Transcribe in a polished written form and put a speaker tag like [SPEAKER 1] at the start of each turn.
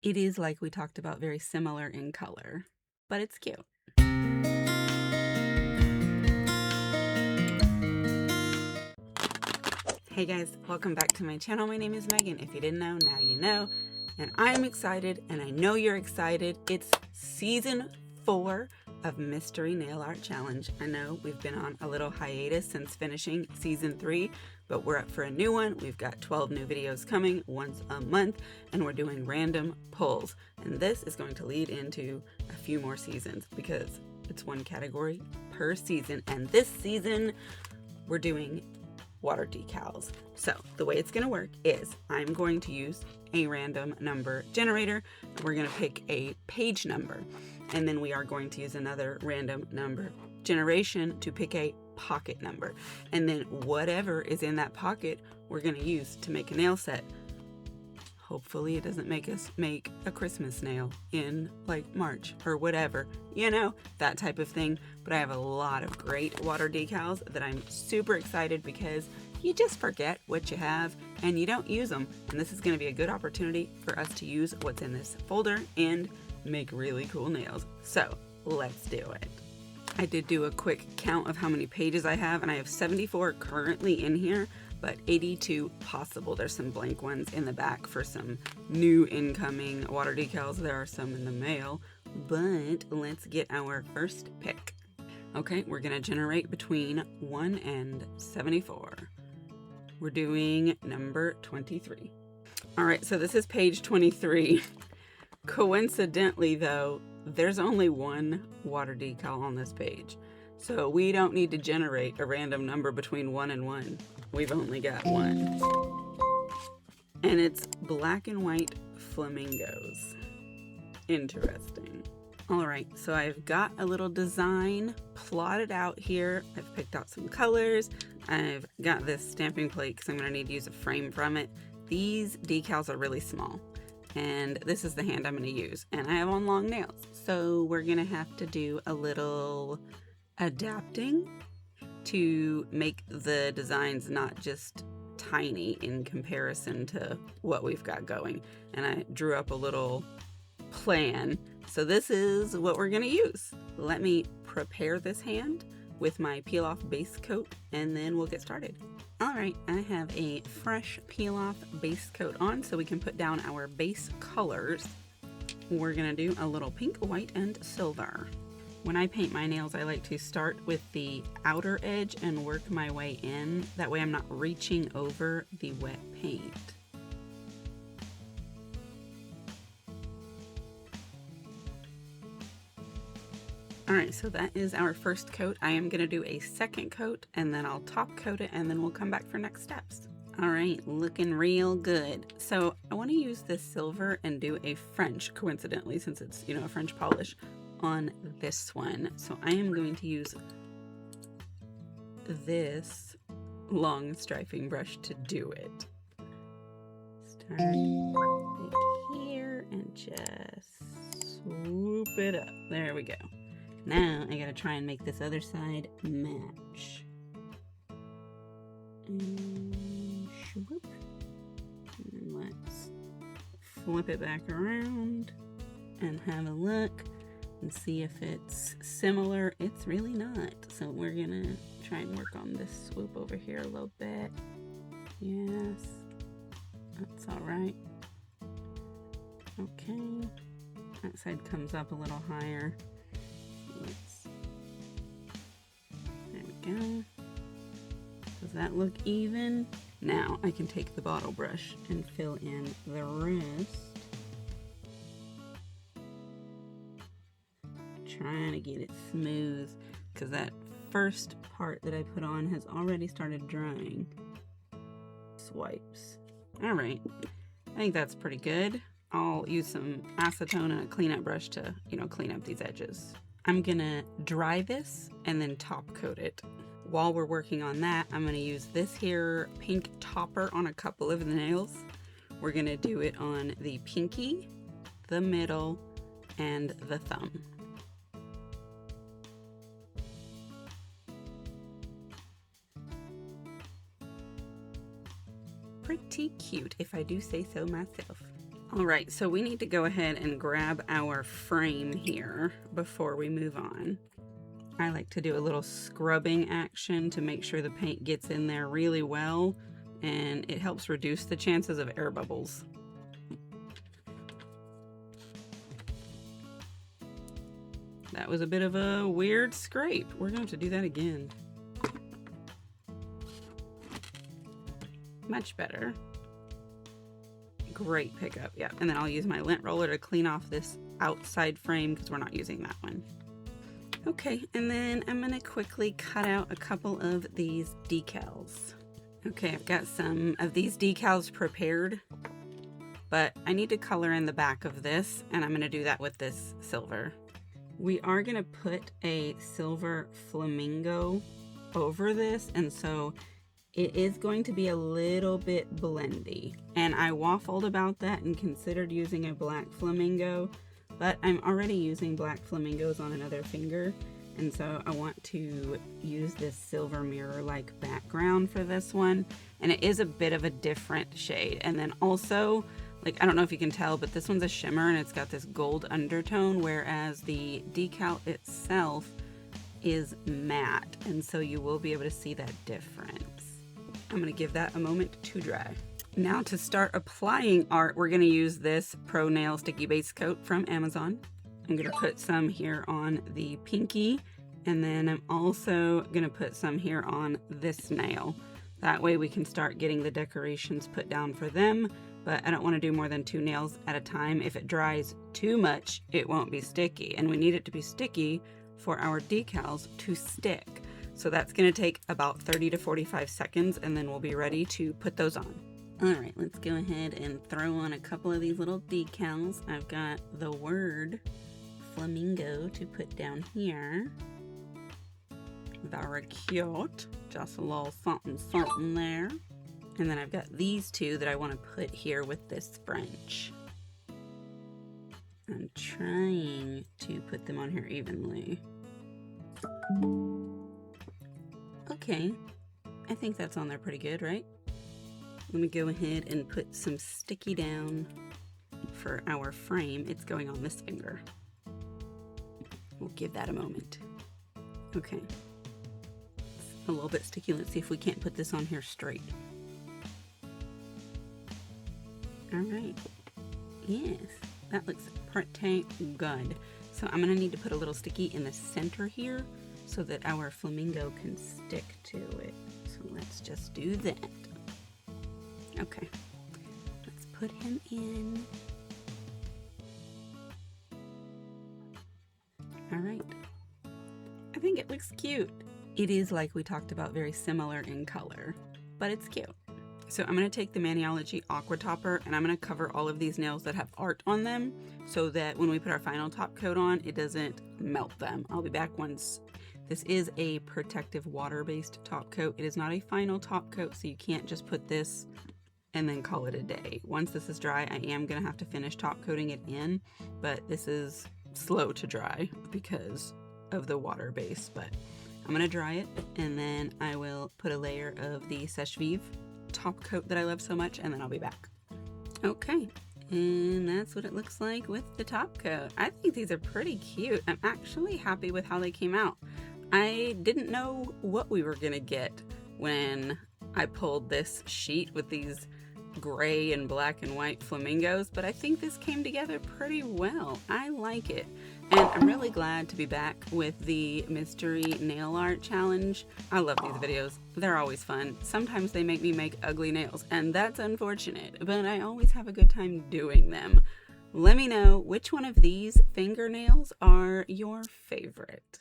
[SPEAKER 1] It is, like we talked about, very similar in color, but it's cute. Hey guys, welcome back to my channel. My name is Megan. If you didn't know, now you know. And I'm excited, and I know you're excited. It's season 4 of Mystery Nail Art Challenge. I know we've been on a little hiatus since finishing season 3, but we're up for a new one. We've got 12 new videos coming once a month, and we're doing random pulls. And this is going to lead into a few more seasons because it's one category per season. And this season, we're doing water decals. So the way it's going to work is I'm going to use a random number generator. We're going to pick a page number, and then we are going to use another random number generation to pick a pocket number, and then whatever is in that pocket we're going to use to make a nail set. Hopefully it doesn't make us make a Christmas nail in like March or whatever, you know, that type of thing. But I have a lot of great water decals that I'm super excited because you just forget what you have and you don't use them. And this is going to be a good opportunity for us to use what's in this folder and make really cool nails. So let's do it. I did do a quick count of how many pages I have, and I have 74 currently in here, but 82 possible. There's some blank ones in the back for some new incoming water decals. There are some in the mail, but let's get our first pick. Okay, we're gonna generate between 1 and 74. We're doing number 23. All right, so this is page 23. Coincidentally though, there's only one water decal on this page. So we don't need to generate a random number between 1 and 1. We've only got one. And it's black and white flamingos. Interesting. All right, so I've got a little design plotted out here. I've picked out some colors. I've got this stamping plate because I'm gonna need to use a frame from it. These decals are really small, and this is the hand I'm gonna use. And I have on long nails, so we're gonna have to do a little adapting to make the designs not just tiny in comparison to what we've got going. And I drew up a little plan. So this is what we're gonna use. Let me prepare this hand with my peel off base coat, and then we'll get started. All right, I have a fresh peel off base coat on so we can put down our base colors. We're gonna do a little pink, white, and silver. When I paint my nails, I like to start with the outer edge and work my way in. That way I'm not reaching over the wet paint. All right, so that is our first coat. I am gonna do a second coat, and then I'll top coat it, and then we'll come back for next steps. All right, looking real good. So I wanna use this silver and do a French, coincidentally, since it's, you know, a French polish on this one. So I am going to use this long striping brush to do it. Start right here and just swoop it up. There we go. Now I gotta try and make this other side match. And swoop. And let's flip it back around and have a look and see if it's similar. It's really not. So we're gonna try and work on this swoop over here a little bit. Yes, that's all right. Okay, that side comes up a little higher. There we go. Does that look even? Now I can take the bottle brush and fill in the rest. Trying to get it smooth because that first part that I put on has already started drying. Swipes. All right, I think that's pretty good. I'll use some acetone and a cleanup brush to, you know, clean up these edges. I'm gonna dry this and then top coat it. While we're working on that, I'm gonna use this here pink topper on a couple of the nails. We're gonna do it on the pinky, the middle, and the thumb. Pretty cute, if I do say so myself. All right, so we need to go ahead and grab our frame here before we move on. I like to do a little scrubbing action to make sure the paint gets in there really well, and it helps reduce the chances of air bubbles. That was a bit of a weird scrape. We're going to have to do that again. Much better. Great pickup, yeah. And then I'll use my lint roller to clean off this outside frame because we're not using that one. Okay, and then I'm gonna quickly cut out a couple of these decals. Okay, I've got some of these decals prepared, but I need to color in the back of this, and I'm gonna do that with this silver. We are gonna put a silver flamingo over this, and so it is going to be a little bit blendy. And I waffled about that and considered using a black flamingo, but I'm already using black flamingos on another finger. And so I want to use this silver mirror-like background for this one. And it is a bit of a different shade. And then also, like, I don't know if you can tell, but this one's a shimmer and it's got this gold undertone, whereas the decal itself is matte. And so you will be able to see that difference. I'm gonna give that a moment to dry. Now to start applying art, we're gonna use this Pro Nail Sticky Base Coat from Amazon. I'm gonna put some here on the pinky, and then I'm also gonna put some here on this nail. That way we can start getting the decorations put down for them, but I don't wanna do more than 2 nails at a time. If it dries too much, it won't be sticky, and we need it to be sticky for our decals to stick. So that's gonna take about 30 to 45 seconds, and then we'll be ready to put those on. All right, let's go ahead and throw on a couple of these little decals. I've got the word flamingo to put down here. Very cute. Just a little something something there. And then I've got these two that I want to put here with this French. I'm trying to put them on here evenly. Okay, I think that's on there pretty good, right? Let me go ahead and put some sticky down for our frame. It's going on this finger. We'll give that a moment. Okay, it's a little bit sticky. Let's see if we can't put this on here straight. All right, yes, that looks pretty good. So I'm gonna need to put a little sticky in the center here so that our flamingo can stick to it. So let's just do that. Okay, let's put him in. All right, I think it looks cute. It is, like we talked about, very similar in color, but it's cute. So I'm gonna take the Maniology Aqua Topper and I'm gonna cover all of these nails that have art on them so that when we put our final top coat on, it doesn't melt them. I'll be back once. This is a protective water-based top coat. It is not a final top coat, so you can't just put this and then call it a day. Once this is dry, I am gonna have to finish top coating it in, but this is slow to dry because of the water base. But I'm gonna dry it and then I will put a layer of the Sèche Vive top coat that I love so much, and then I'll be back. Okay, and that's what it looks like with the top coat. I think these are pretty cute. I'm actually happy with how they came out. I didn't know what we were gonna get when I pulled this sheet with these gray and black and white flamingos, but I think this came together pretty well. I like it. And I'm really glad to be back with the Mystery Nail Art Challenge. I love these videos. They're always fun. Sometimes they make me make ugly nails, and that's unfortunate, but I always have a good time doing them. Let me know which one of these fingernails are your favorite.